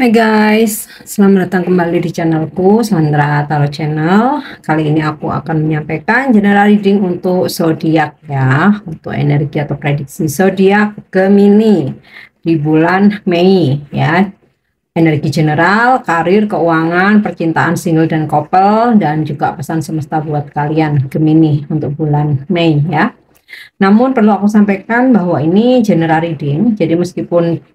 Hai guys, selamat datang kembali di channelku Sandra Tarot Channel. Kali ini aku akan menyampaikan general reading untuk zodiak ya, untuk energi atau prediksi zodiak Gemini di bulan Mei ya. Energi general, karir, keuangan, percintaan, single dan couple, dan juga pesan semesta buat kalian Gemini untuk bulan Mei ya. Namun perlu aku sampaikan bahwa ini general reading, jadi meskipun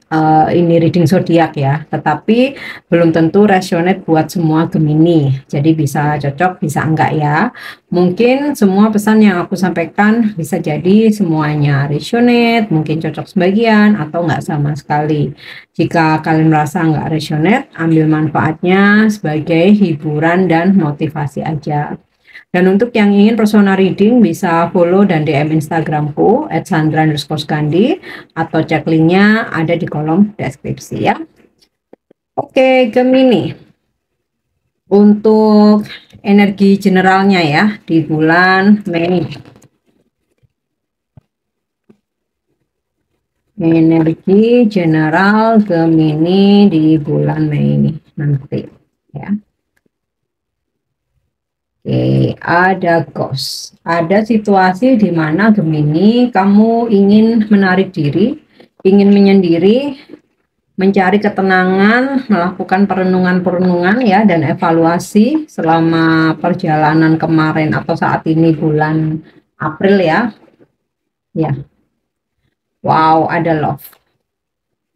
ini reading zodiak ya, tetapi belum tentu resonate buat semua Gemini. Jadi bisa cocok, bisa enggak ya. Mungkin semua pesan yang aku sampaikan bisa jadi semuanya resonate, mungkin cocok sebagian atau enggak sama sekali. Jika kalian merasa enggak resonate, ambil manfaatnya sebagai hiburan dan motivasi aja. Dan untuk yang ingin personal reading bisa follow dan DM Instagramku @sandra_skandi atau cek linknya ada di kolom deskripsi ya. Oke, Gemini. Untuk energi generalnya ya di bulan Mei. Energi general Gemini di bulan Mei nanti ya. Oke, ada ghost. Ada situasi di mana Gemini kamu ingin menarik diri, ingin menyendiri, mencari ketenangan, melakukan perenungan-perenungan ya dan evaluasi selama perjalanan kemarin atau saat ini bulan April ya. Ya. Wow, ada love.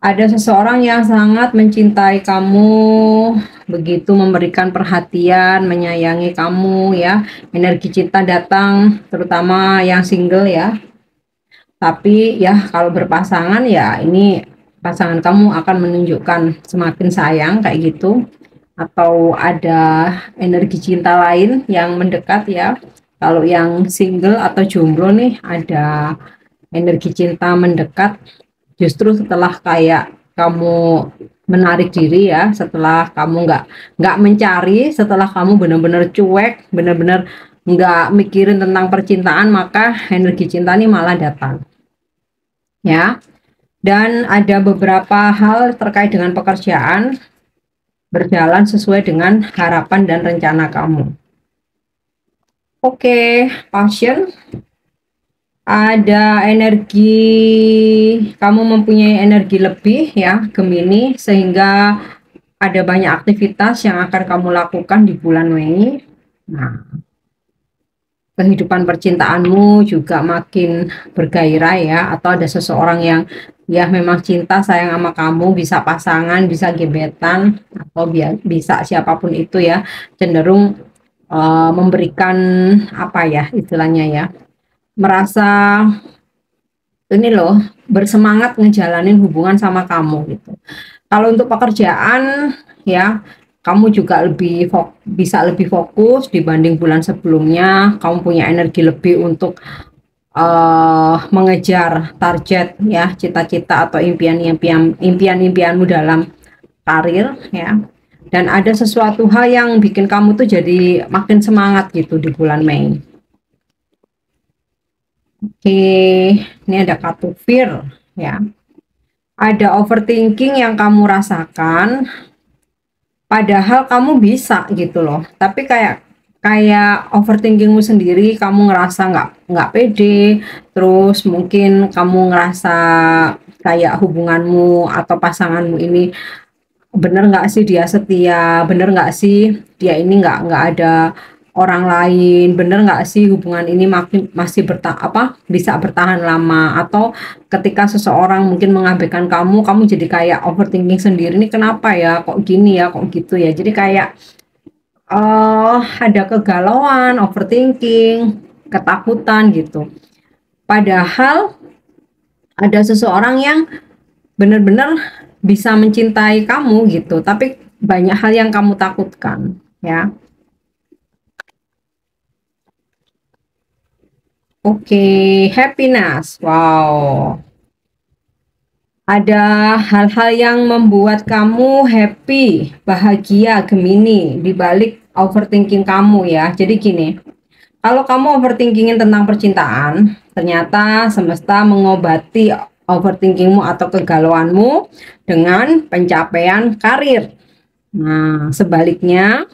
Ada seseorang yang sangat mencintai kamu, begitu memberikan perhatian, menyayangi kamu ya. Energi cinta datang, terutama yang single ya. Tapi ya kalau berpasangan ya ini pasangan kamu akan menunjukkan semakin sayang kayak gitu. Atau ada energi cinta lain yang mendekat ya. Kalau yang single atau jomblo nih ada energi cinta mendekat. Justru setelah kayak kamu menarik diri ya, setelah kamu nggak mencari, setelah kamu benar-benar cuek, benar-benar nggak mikirin tentang percintaan, maka energi cinta ini malah datang ya. Dan ada beberapa hal terkait dengan pekerjaan berjalan sesuai dengan harapan dan rencana kamu. Oke, passion. Ada energi, kamu mempunyai energi lebih ya Gemini, sehingga ada banyak aktivitas yang akan kamu lakukan di bulan Mei. Nah, kehidupan percintaanmu juga makin bergairah ya, atau ada seseorang yang ya memang cinta sayang sama kamu, bisa pasangan, bisa gebetan, atau bisa siapapun itu ya, cenderung memberikan apa ya istilahnya ya, merasa ini loh bersemangat ngejalanin hubungan sama kamu gitu. Kalau untuk pekerjaan ya kamu juga bisa lebih fokus dibanding bulan sebelumnya. Kamu punya energi lebih untuk mengejar target ya, cita-cita atau impian-impianmu dalam karir ya. Dan ada sesuatu hal yang bikin kamu tuh jadi makin semangat gitu di bulan Mei. Oke, ini ada kartu fear ya. Ada overthinking yang kamu rasakan, padahal kamu bisa gitu loh. Tapi kayak overthinkingmu sendiri, kamu ngerasa nggak pede, terus mungkin kamu ngerasa kayak hubunganmu atau pasanganmu ini bener nggak sih dia setia, bener nggak sih dia ini nggak ada orang lain, bener nggak sih hubungan ini masih bisa bertahan lama, atau ketika seseorang mungkin mengabaikan kamu jadi kayak overthinking sendiri, ini kenapa ya kok gini ya kok gitu ya, jadi kayak ada kegalauan, overthinking, ketakutan gitu. Padahal ada seseorang yang benar-benar bisa mencintai kamu gitu, tapi banyak hal yang kamu takutkan ya. Oke, happiness. Wow. Ada hal-hal yang membuat kamu happy, bahagia Gemini di balik overthinking kamu ya. Jadi gini, kalau kamu overthinkingin tentang percintaan, ternyata semesta mengobati overthinkingmu atau kegalauanmu dengan pencapaian karir. Nah, sebaliknya,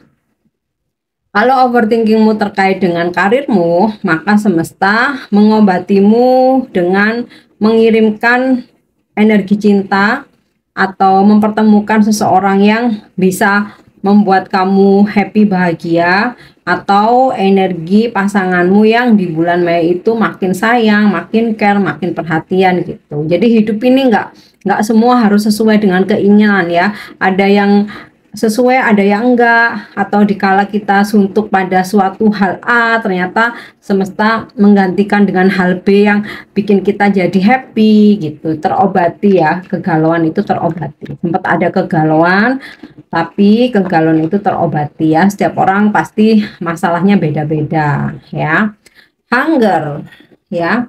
kalau overthinkingmu terkait dengan karirmu, maka semesta mengobatimu dengan mengirimkan energi cinta atau mempertemukan seseorang yang bisa membuat kamu happy, bahagia, atau energi pasanganmu yang di bulan Mei itu makin sayang, makin care, makin perhatian gitu. Jadi hidup ini nggak semua harus sesuai dengan keinginan ya. Ada yang sesuai, ada yang enggak, atau dikala kita suntuk pada suatu hal A, ternyata semesta menggantikan dengan hal B yang bikin kita jadi happy gitu, terobati ya, kegalauan itu terobati. Sempat ada kegalauan, tapi kegalauan itu terobati ya. Setiap orang pasti masalahnya beda-beda ya. Hunger ya,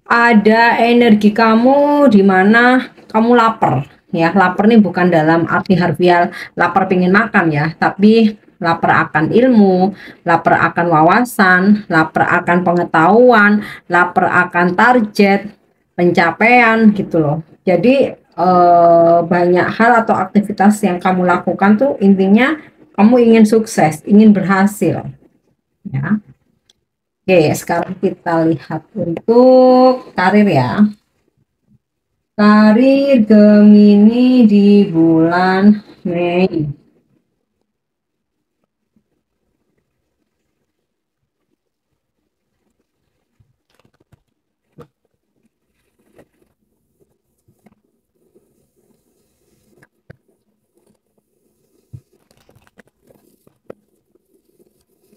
ada energi kamu di mana kamu lapar ya. Lapar nih bukan dalam arti harfiah lapar pengen makan ya, tapi lapar akan ilmu, lapar akan wawasan, lapar akan pengetahuan, lapar akan target pencapaian gitu loh. Jadi banyak hal atau aktivitas yang kamu lakukan tuh intinya kamu ingin sukses, ingin berhasil ya. Oke, sekarang kita lihat untuk karir ya. Karir Gemini di bulan Mei.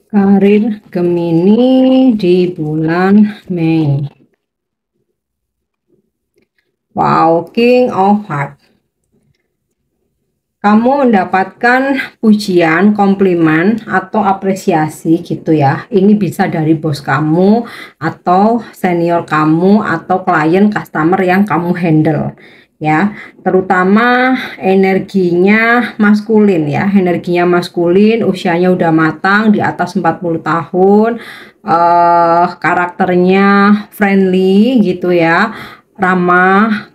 Karir Gemini di bulan Mei. Wow, King of Hearts. Kamu mendapatkan pujian, komplimen, atau apresiasi gitu ya. Ini bisa dari bos kamu, atau senior kamu, atau klien customer yang kamu handle ya. Terutama energinya maskulin ya. Energinya maskulin, usianya udah matang, di atas 40 tahun, karakternya friendly gitu ya, ramah,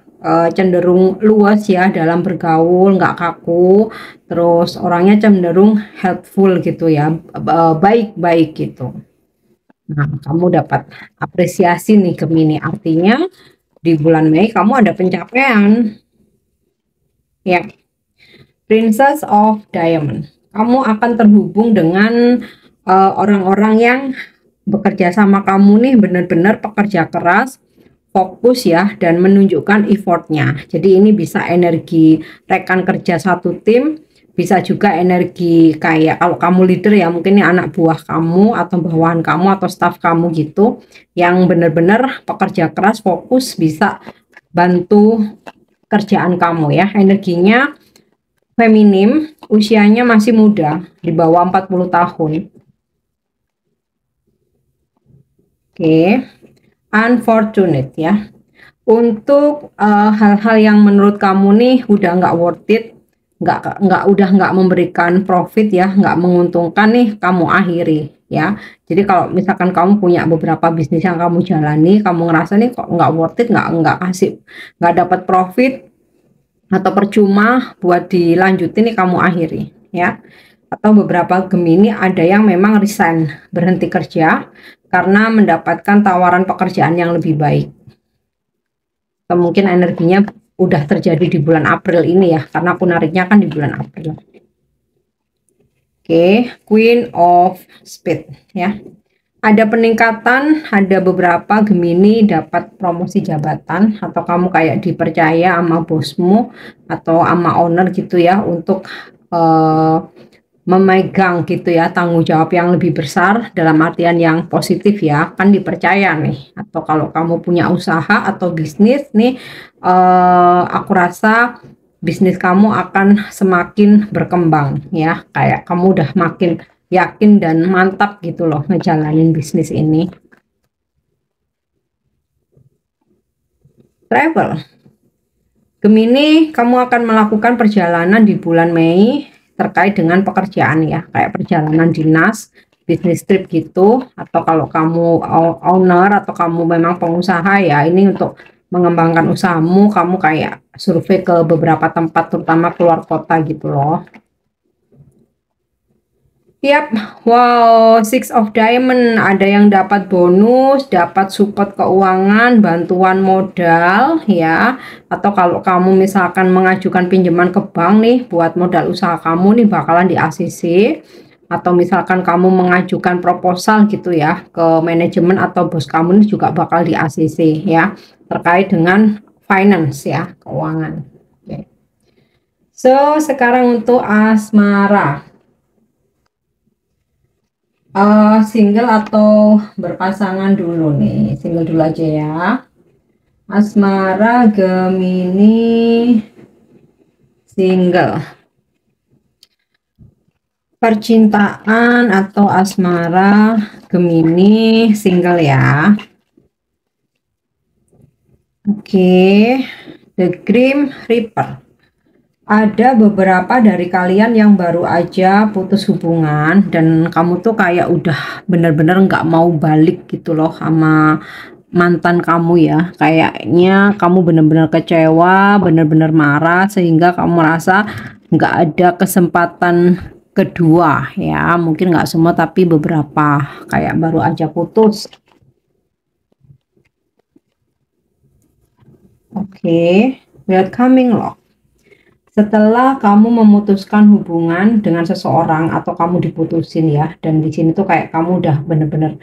cenderung luas ya dalam bergaul, nggak kaku, terus orangnya cenderung helpful gitu ya, baik-baik gitu. Nah, kamu dapat apresiasi nih Gemini, artinya di bulan Mei kamu ada pencapaian ya. Princess of Diamond, kamu akan terhubung dengan orang-orang yang bekerja sama kamu nih benar-benar pekerja keras, fokus ya, dan menunjukkan effortnya. Jadi ini bisa energi rekan kerja satu tim, bisa juga energi kayak kalau kamu leader ya, mungkin ini anak buah kamu atau bawahan kamu atau staff kamu gitu, yang benar-benar pekerja keras, fokus, bisa bantu kerjaan kamu ya. Energinya feminim, usianya masih muda, di bawah 40 tahun. Oke, unfortunate ya. Untuk hal-hal yang menurut kamu nih udah nggak worth it, udah nggak memberikan profit ya, nggak menguntungkan nih, kamu akhiri ya. Jadi kalau misalkan kamu punya beberapa bisnis yang kamu jalani, kamu ngerasa nih kok nggak worth it, nggak dapat profit atau percuma buat dilanjutin nih, kamu akhiri ya. Atau beberapa Gemini ada yang memang resign, berhenti kerja karena mendapatkan tawaran pekerjaan yang lebih baik. Mungkin energinya udah terjadi di bulan April ini ya, karena aku nariknya kan di bulan April. Oke, Queen of Spades ya. Ada peningkatan, ada beberapa Gemini dapat promosi jabatan, atau kamu kayak dipercaya sama bosmu atau sama owner gitu ya, untuk memegang gitu ya tanggung jawab yang lebih besar, dalam artian yang positif ya, kan dipercaya nih. Atau kalau kamu punya usaha atau bisnis nih, aku rasa bisnis kamu akan semakin berkembang ya, kayak kamu udah makin yakin dan mantap gitu loh ngejalanin bisnis ini. Travel Gemini, kamu akan melakukan perjalanan di bulan Mei terkait dengan pekerjaan ya, kayak perjalanan dinas, bisnis trip gitu, atau kalau kamu owner atau kamu memang pengusaha ya, ini untuk mengembangkan usahamu, kamu kayak survei ke beberapa tempat terutama keluar kota gitu loh. Yap, wow, Six of Diamond, ada yang dapat bonus, dapat support keuangan, bantuan modal ya. Atau kalau kamu misalkan mengajukan pinjaman ke bank nih buat modal usaha kamu nih bakalan di ACC. Atau misalkan kamu mengajukan proposal gitu ya ke manajemen atau bos kamu nih juga bakal di ACC ya. Terkait dengan finance ya, keuangan. Oke. So, sekarang untuk asmara. Single atau berpasangan dulu nih, single dulu aja ya. Asmara Gemini single, percintaan atau asmara Gemini single ya. Oke, The Grim Reaper. Ada beberapa dari kalian yang baru aja putus hubungan dan kamu tuh kayak udah bener-bener nggak mau balik gitu loh sama mantan kamu ya. Kayaknya kamu bener-bener kecewa, bener-bener marah sehingga kamu merasa nggak ada kesempatan kedua ya. Mungkin nggak semua tapi beberapa kayak baru aja putus. Oke, welcoming loh. Setelah kamu memutuskan hubungan dengan seseorang atau kamu diputusin ya, dan di sini tuh kayak kamu udah bener-bener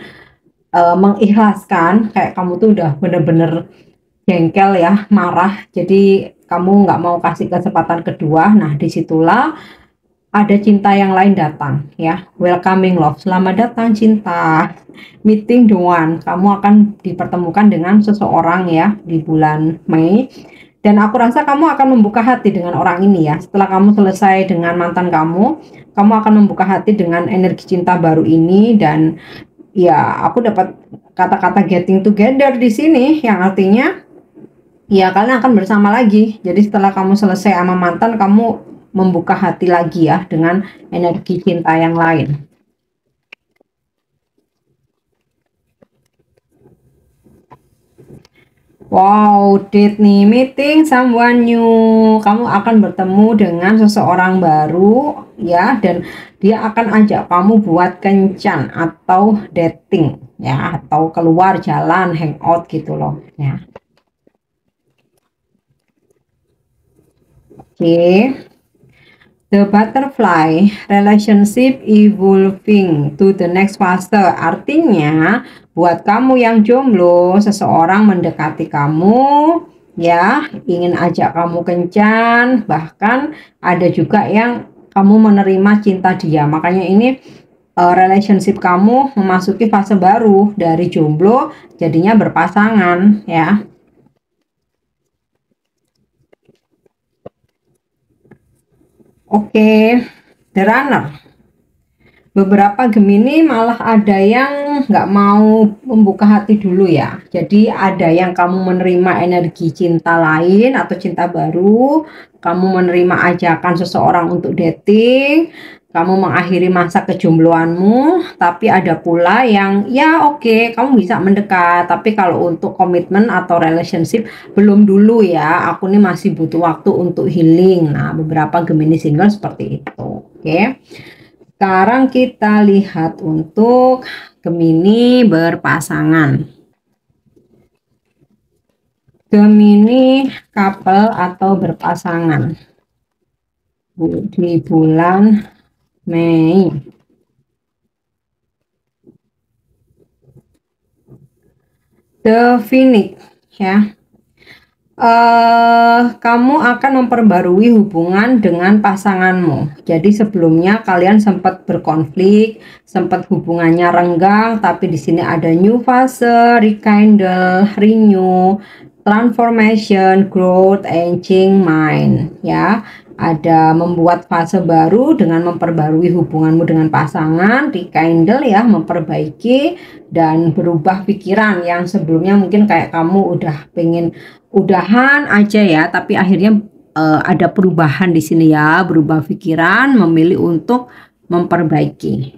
mengikhlaskan, kayak kamu tuh udah bener-bener jengkel ya, marah, jadi kamu nggak mau kasih kesempatan kedua. Nah, disitulah ada cinta yang lain datang ya, welcoming love, selamat datang cinta, meeting the one. Kamu akan dipertemukan dengan seseorang ya di bulan Mei. Dan aku rasa kamu akan membuka hati dengan orang ini ya. Setelah kamu selesai dengan mantan kamu, kamu akan membuka hati dengan energi cinta baru ini. Dan ya, aku dapat kata-kata getting together di sini yang artinya ya kalian akan bersama lagi. Jadi setelah kamu selesai sama mantan, kamu membuka hati lagi ya dengan energi cinta yang lain. Wow, date nih, meeting someone new. Kamu akan bertemu dengan seseorang baru ya, dan dia akan ajak kamu buat kencan atau dating ya, atau keluar jalan, hangout gitu loh ya. Oke. The butterfly relationship evolving to the next fase. Artinya, buat kamu yang jomblo, seseorang mendekati kamu, ya, ingin ajak kamu kencan, bahkan ada juga yang kamu menerima cinta dia. Makanya ini relationship kamu memasuki fase baru dari jomblo jadinya berpasangan, ya. Oke, the runner. Beberapa Gemini malah ada yang nggak mau membuka hati dulu ya. Jadi ada yang kamu menerima energi cinta lain atau cinta baru, kamu menerima ajakan seseorang untuk dating, kamu mengakhiri masa kejombloanmu, tapi ada pula yang ya oke, kamu bisa mendekat, tapi kalau untuk komitmen atau relationship belum dulu ya. Aku nih masih butuh waktu untuk healing. Nah, beberapa Gemini single seperti itu. Oke. Sekarang kita lihat untuk Gemini berpasangan. Gemini couple atau berpasangan di bulan Mei. The Phoenix ya. Kamu akan memperbarui hubungan dengan pasanganmu. Jadi sebelumnya kalian sempat berkonflik, sempat hubungannya renggang, tapi di sini ada new fase, rekindle, renew, transformation, growth, and change mind. Ya, ada membuat fase baru dengan memperbarui hubunganmu dengan pasangan, rekindle ya, memperbaiki dan berubah pikiran yang sebelumnya mungkin kayak kamu udah pengen udahan aja ya, tapi akhirnya ada perubahan di sini ya, berubah pikiran, memilih untuk memperbaiki.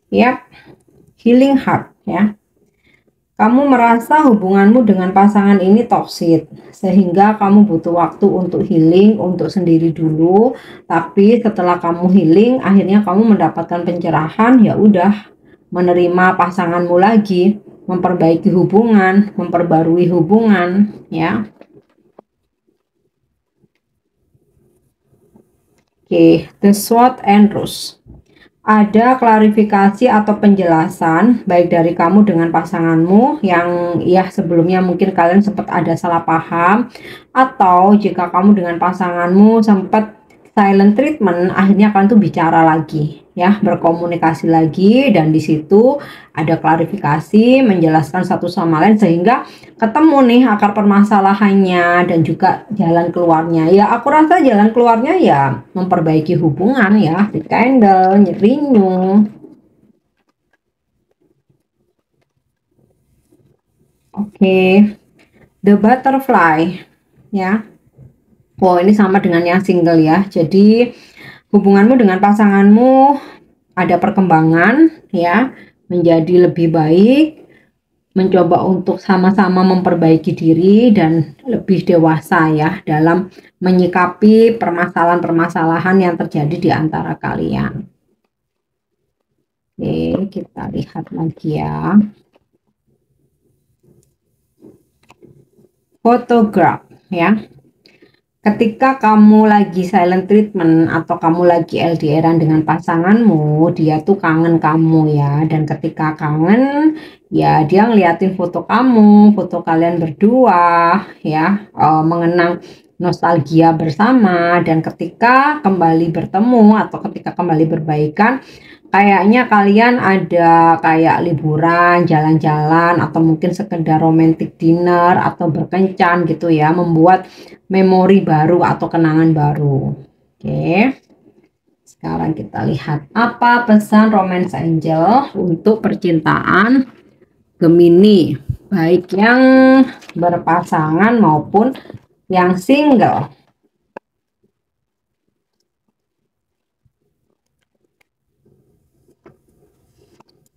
Yap, healing heart ya. Kamu merasa hubunganmu dengan pasangan ini toksik, sehingga kamu butuh waktu untuk healing, untuk sendiri dulu. Tapi setelah kamu healing, akhirnya kamu mendapatkan pencerahan, ya udah, menerima pasanganmu lagi, memperbaiki hubungan, memperbarui hubungan, ya. Oke, the SWOT and rules. Ada klarifikasi atau penjelasan baik dari kamu dengan pasanganmu yang ya sebelumnya mungkin kalian sempat ada salah paham, atau jika kamu dengan pasanganmu sempat silent treatment, akhirnya kalian tuh bicara lagi ya, berkomunikasi lagi, dan di situ ada klarifikasi, menjelaskan satu sama lain sehingga ketemu nih akar permasalahannya dan juga jalan keluarnya. Ya aku rasa jalan keluarnya ya memperbaiki hubungan ya, rekindle, renew. Oke, the butterfly ya. Oh, ini sama dengan yang single ya. Jadi hubunganmu dengan pasanganmu ada perkembangan ya, menjadi lebih baik, mencoba untuk sama-sama memperbaiki diri dan lebih dewasa ya dalam menyikapi permasalahan-permasalahan yang terjadi di antara kalian. Oke, kita lihat lagi ya. Photograph ya. Ketika kamu lagi silent treatment atau kamu lagi LDRan dengan pasanganmu, dia tuh kangen kamu ya. Dan ketika kangen, ya dia ngeliatin foto kamu, foto kalian berdua ya, mengenang nostalgia bersama. Dan ketika kembali bertemu atau ketika kembali berbaikan, kayaknya kalian ada kayak liburan, jalan-jalan, atau mungkin sekedar romantic dinner atau berkencan gitu ya, membuat memori baru atau kenangan baru. Oke. Sekarang kita lihat apa pesan Romance Angel untuk percintaan Gemini, baik yang berpasangan maupun yang single.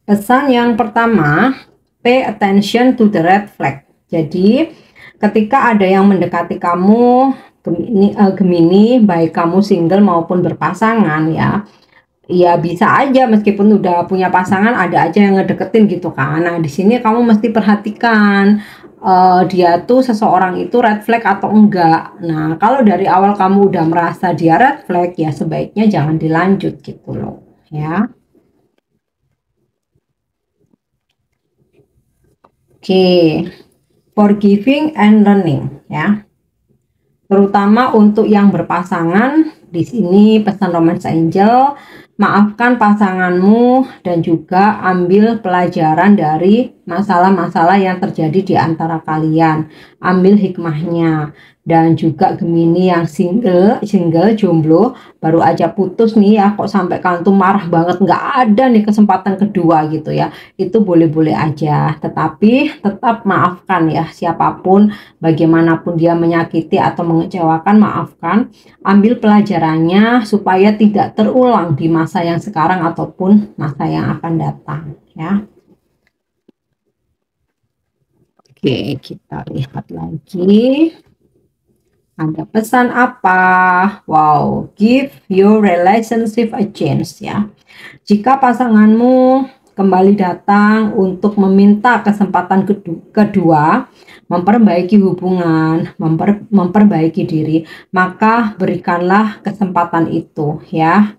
Pesan yang pertama, pay attention to the red flag. Jadi, ketika ada yang mendekati kamu, Gemini, baik kamu single maupun berpasangan ya, ya bisa aja meskipun udah punya pasangan ada aja yang ngedeketin gitu kan. Nah, di sini kamu mesti perhatikan dia tuh seseorang itu red flag atau enggak. Nah, kalau dari awal kamu udah merasa dia red flag, ya sebaiknya jangan dilanjut gitu loh, ya. Oke, forgiving and learning ya. Terutama untuk yang berpasangan, di sini pesan Romance Angel, maafkan pasanganmu dan juga ambil pelajaran dari masalah-masalah yang terjadi di antara kalian. Ambil hikmahnya. Dan juga Gemini yang single jomblo, baru aja putus nih ya, kok sampai kalian tuh marah banget, nggak ada nih kesempatan kedua gitu ya. Itu boleh-boleh aja, tetapi tetap maafkan ya siapapun, bagaimanapun dia menyakiti atau mengecewakan, maafkan, ambil pelajarannya supaya tidak terulang di masa yang sekarang ataupun masa yang akan datang ya. Oke, kita lihat lagi. Ada pesan apa? Wow, give your relationship a chance ya. Jika pasanganmu kembali datang untuk meminta kesempatan kedua, memperbaiki hubungan, memperbaiki diri, maka berikanlah kesempatan itu ya.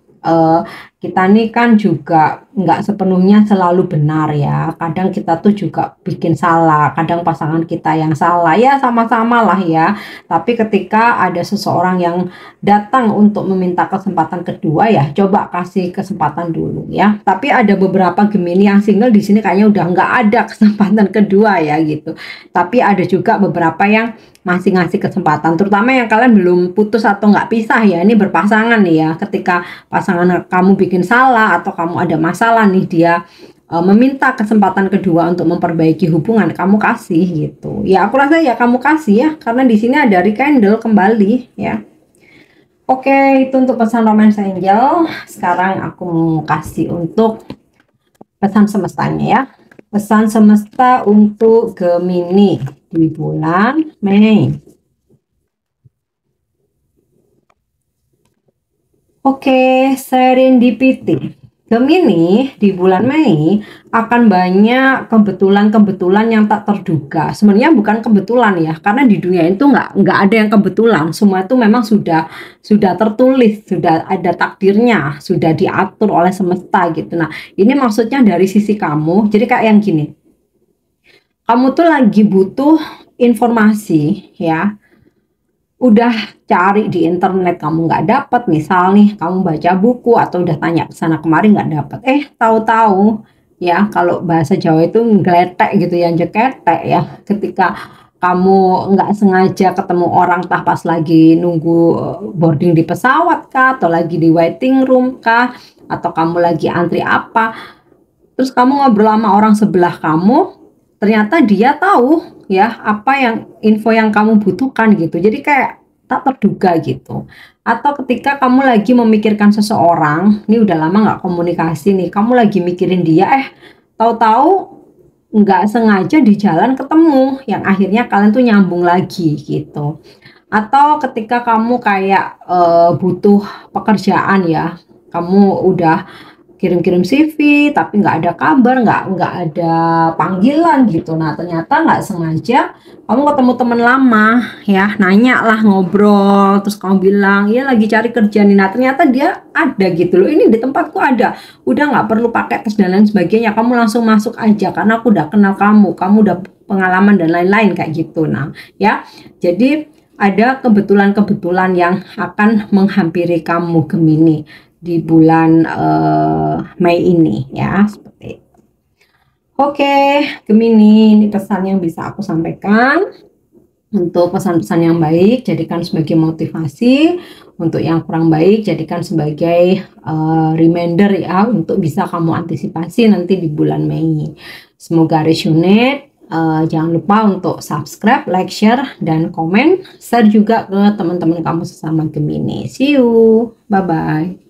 Kita nih kan juga nggak sepenuhnya selalu benar ya, kadang kita tuh juga bikin salah, kadang pasangan kita yang salah ya, sama-sama lah ya. Tapi ketika ada seseorang yang datang untuk meminta kesempatan kedua, ya coba kasih kesempatan dulu ya. Tapi ada beberapa Gemini yang single di sini kayaknya udah nggak ada kesempatan kedua ya gitu. Tapi ada juga beberapa yang masih ngasih kesempatan, terutama yang kalian belum putus atau nggak pisah ya, ini berpasangan nih ya. Ketika pasangan kamu bikin salah atau kamu ada masalah nih, dia meminta kesempatan kedua untuk memperbaiki hubungan, kamu kasih gitu ya. Aku rasa ya kamu kasih ya, karena di sini ada rekindle kembali ya. Oke, itu untuk pesan Romance Angel. Sekarang aku mau kasih untuk pesan semestanya ya. Pesan semesta untuk Gemini di bulan Mei. Oke, serendipity. Gemini di bulan Mei akan banyak kebetulan-kebetulan yang tak terduga. Sebenarnya bukan kebetulan ya, karena di dunia itu nggak ada yang kebetulan. Semua itu memang sudah tertulis, sudah ada takdirnya, sudah diatur oleh semesta gitu. Nah, ini maksudnya dari sisi kamu. Jadi kayak yang gini, kamu tuh lagi butuh informasi ya, udah cari di internet kamu nggak dapat, misal nih kamu baca buku atau udah tanya ke sana kemari nggak dapat, tahu-tahu ya, kalau bahasa Jawa itu ngeletek gitu ya, jeketek ya, ketika kamu nggak sengaja ketemu orang tah pas lagi nunggu boarding di pesawat kah, atau lagi di waiting room kah, atau kamu lagi antri apa, terus kamu ngobrol sama orang sebelah kamu, ternyata dia tahu ya apa yang info yang kamu butuhkan gitu. Jadi kayak tak terduga gitu. Atau ketika kamu lagi memikirkan seseorang, ini udah lama nggak komunikasi nih, kamu lagi mikirin dia, tahu-tahu nggak sengaja di jalan ketemu, yang akhirnya kalian tuh nyambung lagi gitu. Atau ketika kamu kayak butuh pekerjaan ya, kamu udah kirim-kirim CV tapi nggak ada kabar, nggak ada panggilan gitu. Nah, ternyata nggak sengaja kamu ketemu teman lama ya, nanya lah, ngobrol, terus kamu bilang, "Iya lagi cari kerja nih." Nah, ternyata dia ada gitu loh. "Ini di tempatku ada." Udah nggak perlu pakai tes dan lain sebagainya. Kamu langsung masuk aja karena aku udah kenal kamu udah pengalaman dan lain-lain kayak gitu. Nah, ya. Jadi ada kebetulan-kebetulan yang akan menghampiri kamu Gemini di bulan Mei ini ya, seperti itu. Oke, Gemini, ini pesan yang bisa aku sampaikan. Untuk pesan-pesan yang baik jadikan sebagai motivasi, untuk yang kurang baik jadikan sebagai reminder ya, untuk bisa kamu antisipasi nanti di bulan Mei. Semoga resonate. Jangan lupa untuk subscribe, like, share, dan komen. Share juga ke teman-teman kamu sesama Gemini. See you, bye-bye.